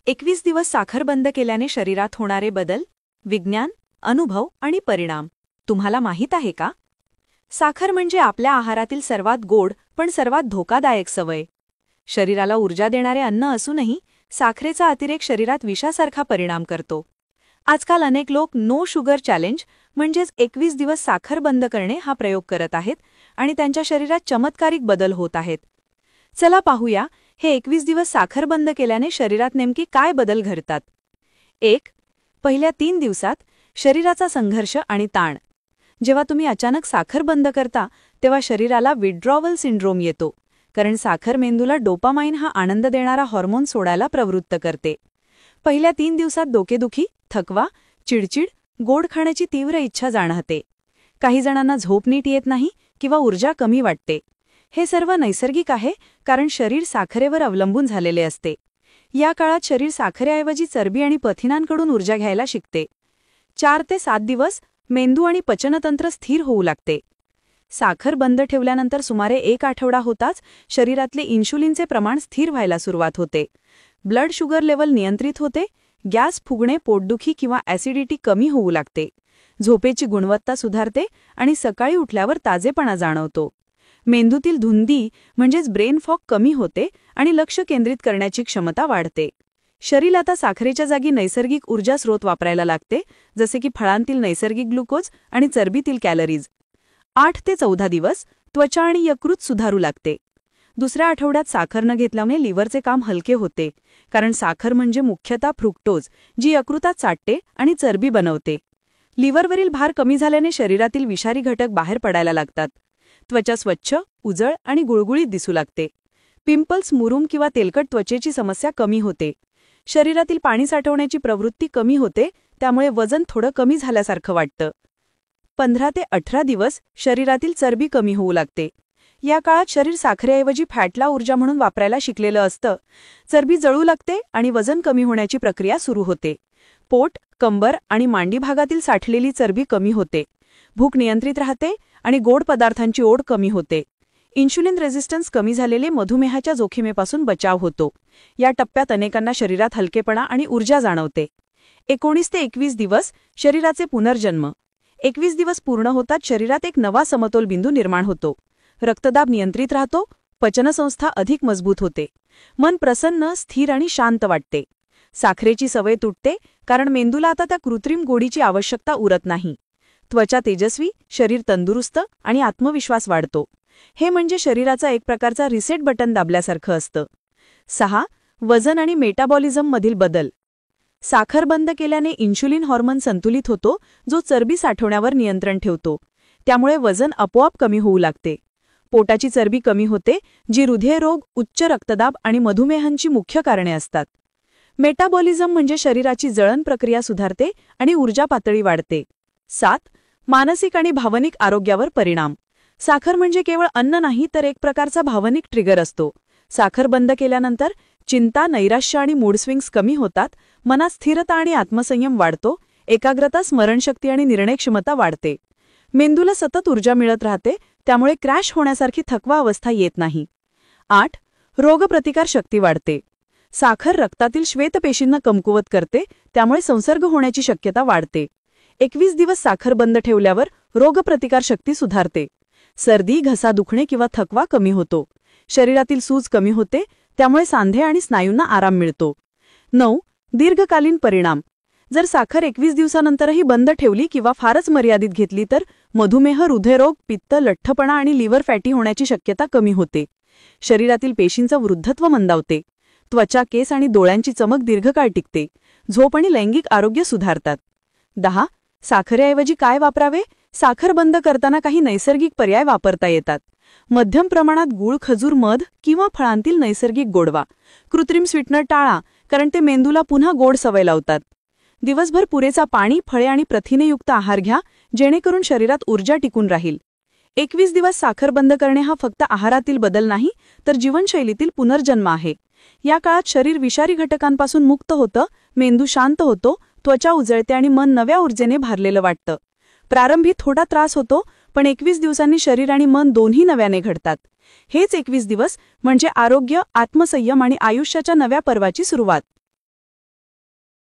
21 दिवस साखर बंद केल्याने शरीरात होणारे बदल, विज्ञान, अनुभव आणि परिणाम तुम्हाला माहीत आहे का? साखर म्हणजे आपल्या आहारातील सर्वात गोड पण सर्वात धोकादायक सवय. शरीराला ऊर्जा देणारे अन्न असूनही साखरेचा अतिरेक शरीरात विषासारखा परिणाम करतो. आजकाल अनेक लोक नो शुगर चॅलेंज म्हणजेच 21 दिवस साखर बंद करणे हा प्रयोग करत आहेत आणि त्यांच्या शरीरात चमत्कारिक बदल होत आहेत. चला पाहूया हे 21 दिवस साखर बंद केल्याने शरीरात नेमकी काय बदल घडतात. 1. पहिल्या 3 दिवसात शरीराचा संघर्ष आणि ताण. जेव्हा तुम्ही अचानक साखर बंद करता तेव्हा शरीराला विड्रॉवल सिंड्रोम येतो, कारण साखर मेंदूला डोपामाइन हा आनंद देणारा हार्मोन सोडायला प्रवृत्त करते. पहिल्या 3 दिवसात डोकेदुखी, थकवा, चिडचिड, गोड खाण्याची तीव्र इच्छा जाणवते. काही जणांना झोप नीट येत नाही किंवा ऊर्जा कमी वाटते. हे सर्व नैसर्गिक आहे, कारण शरीर साखरेवर अवलंबून झालेले असते. या काळात शरीर साखरेऐवजी चरबी आणि प्रथिनांकडून ऊर्जा घ्यायला शिकते. 4 ते 7 दिवस मेंदू आणि पचनतंत्र स्थिर होऊ लागते. साखर बंद ठेवल्यानंतर सुमारे 1 आठवडा होताच शरीरातले इन्शुलिनचे प्रमाण स्थिर व्हायला सुरुवात होते. ब्लड शुगर लेवल नियंत्रित होते, गॅस फुगणे, पोटदुखी किंवा ॲसिडिटी कमी होऊ लागते. झोपेची गुणवत्ता सुधारते आणि सकाळी उठल्यावर ताजेपणा जाणवतो. मेंदूतील धुंदी म्हणजेच ब्रेन फॉग कमी होते आणि लक्ष केंद्रित करण्याची क्षमता वाढते. शरीर आता साखरेच्या जागी नैसर्गिक ऊर्जा स्रोत वापरायला लागते, जसे की फळांतील नैसर्गिक ग्लुकोज आणि चरबीतील कॅलरीज. 8 ते 14 दिवस त्वचा आणि यकृत सुधारू लागते. दुसऱ्या आठवड्यात साखर न घेतल्याने लिव्हरचे काम हलके होते, कारण साखर म्हणजे मुख्यतः फ्रुक्टोज, जी यकृतात साठते आणि चरबी बनवते. लिव्हरवरील भार कमी झाल्याने शरीरातील विषारी घटक बाहेर पडायला लागतात. त्वचा स्वच्छ, उजळ आणि गुळगुळीत दिसू लागते. पिंपल्स, मुरूम किंवा तेलकट त्वचेची समस्या कमी होते. शरीरातील पाणी साठवण्याची प्रवृत्ती कमी होते, त्यामुळे वजन थोडं कमी झाल्यासारखं वाटतं. 15 ते 18 दिवस शरीरातील चरबी कमी होऊ लागते. या काळात शरीर साखरेऐवजी फॅटला ऊर्जा म्हणून वापरायला शिकलेलं असतं. चरबी जळू लागते आणि वजन कमी होण्याची प्रक्रिया सुरू होते. पोट, कंबर आणि मांडी भागातील साठलेली चरबी कमी होते. भूक नियंत्रित राहते आणि गोड पदार्थांची ओढ कमी होते. इन्शुलिन रेझिस्टन्स कमी झालेले मधुमेहाच्या जोखमीपासून बचाव होतो. या टप्प्यात अनेकांना शरीरात हलकेपणा आणि ऊर्जा जाणवते. 19 ते 21 दिवस शरीराचे पुनर्जन्म. 21 दिवस पूर्ण होतात शरीरात एक नवा समतोल बिंदू निर्माण होतो. रक्तदाब नियंत्रित राहतो, पचनसंस्था अधिक मजबूत होते. मन प्रसन्न, स्थिर आणि शांत वाटते. साखरेची सवय तुटते, कारण मेंदूला आता त्या कृत्रिम गोडीची आवश्यकता उरत नाही. त्वचा तेजस्वी, शरीर तंदुरुस्त आणि आत्मविश्वास वाढतो. हे म्हणजे शरीराचा एक प्रकारचा रिसेट बटन दाबल्यासारखं असतं. 6. वजन आणि मेटाबॉलिझममधील बदल. साखर बंद केल्याने इन्शुलिन हार्मोन संतुलित होतो, जो चरबी साठवण्यावर नियंत्रण ठेवतो. त्यामुळे वजन आपोआप कमी होऊ लागते. पोटाची चरबी कमी होते, जी हृदयरोग, उच्च रक्तदाब आणि मधुमेहांची मुख्य कारणे असतात. मेटाबॉलिझम म्हणजे शरीराची जळण प्रक्रिया सुधारते आणि ऊर्जा पातळी वाढते. 7. मानसिक आणि भावनिक आरोग्यावर परिणाम. साखर म्हणजे केवळ अन्न नाही, तर एक प्रकारचा भावनिक ट्रिगर असतो. साखर बंद केल्यानंतर चिंता, नैराश्य आणि मूड स्विंग्स कमी होतात. मनात स्थिरता आणि आत्मसंयम वाढतो. एकाग्रता, स्मरणशक्ती आणि निर्णयक्षमता वाढते. मेंदूला सतत ऊर्जा मिळत राहते, त्यामुळे क्रॅश होण्यासारखी थकवा अवस्था येत नाही. 8. रोगप्रतिकार शक्ती वाढते. साखर रक्तातील श्वेतपेशींना कमकुवत करते, त्यामुळे संसर्ग होण्याची शक्यता वाढते. 21 दिवस साखर बंद ठेवल्यावर रोगप्रतिकार शक्ती सुधारते. सर्दी, घसा दुखणे किंवा थकवा कमी होतो. शरीरातील सूज कमी होते, त्यामुळे सांधे आणि स्नायूंना आराम मिळतो. 9. दीर्घकालीन परिणाम. जर साखर 21 दिवसानंतरही बंद ठेवली किंवा फारच मर्यादित घेतली तर मधुमेह, हृदयरोग, पित्त, लठ्ठपणा आणि लिव्हर फॅटी होण्याची शक्यता कमी होते. शरीरातील पेशींचं वृद्धत्व मंदावते. त्वचा, केस आणि डोळ्यांची चमक दीर्घकाळ टिकते. झोप आणि लैंगिक आरोग्य सुधारतात. 10. साखरेऐवजी काय वापरावे? साखर बंद करताना काही नैसर्गिक पर्याय वापरता येतात. मध्यम प्रमाणात गूळ, खजूर, मध किंवा फळांतील नैसर्गिक गोडवा. कृत्रिम स्वीटनर टाळा, कारण ते मेंदूला पुन्हा गोड सवय लावतात. दिवसभर पुरेसा पाणी, फळे आणि प्रथिनेयुक्त आहार घ्या, जेणेकरून शरीरात ऊर्जा टिकून राहील. 21 दिवस साखर बंद करणे हा फक्त आहारातील बदल नाही, तर जीवनशैलीतील पुनर्जन्म आहे. या काळात शरीर विषारी घटकांपासून मुक्त होतं, मेंदू शांत होतो, त्वचा उजळते आणि मन नव्या ऊर्जेने भारलेलं वाटतं. प्रारंभी थोडा त्रास होतो, पण 21 दिवसांनी शरीर आणि मन दोन्ही नव्याने घडतात. हेच 21 दिवस म्हणजे आरोग्य, आत्मसंयम आणि आयुष्याच्या नव्या पर्वाची सुरुवात.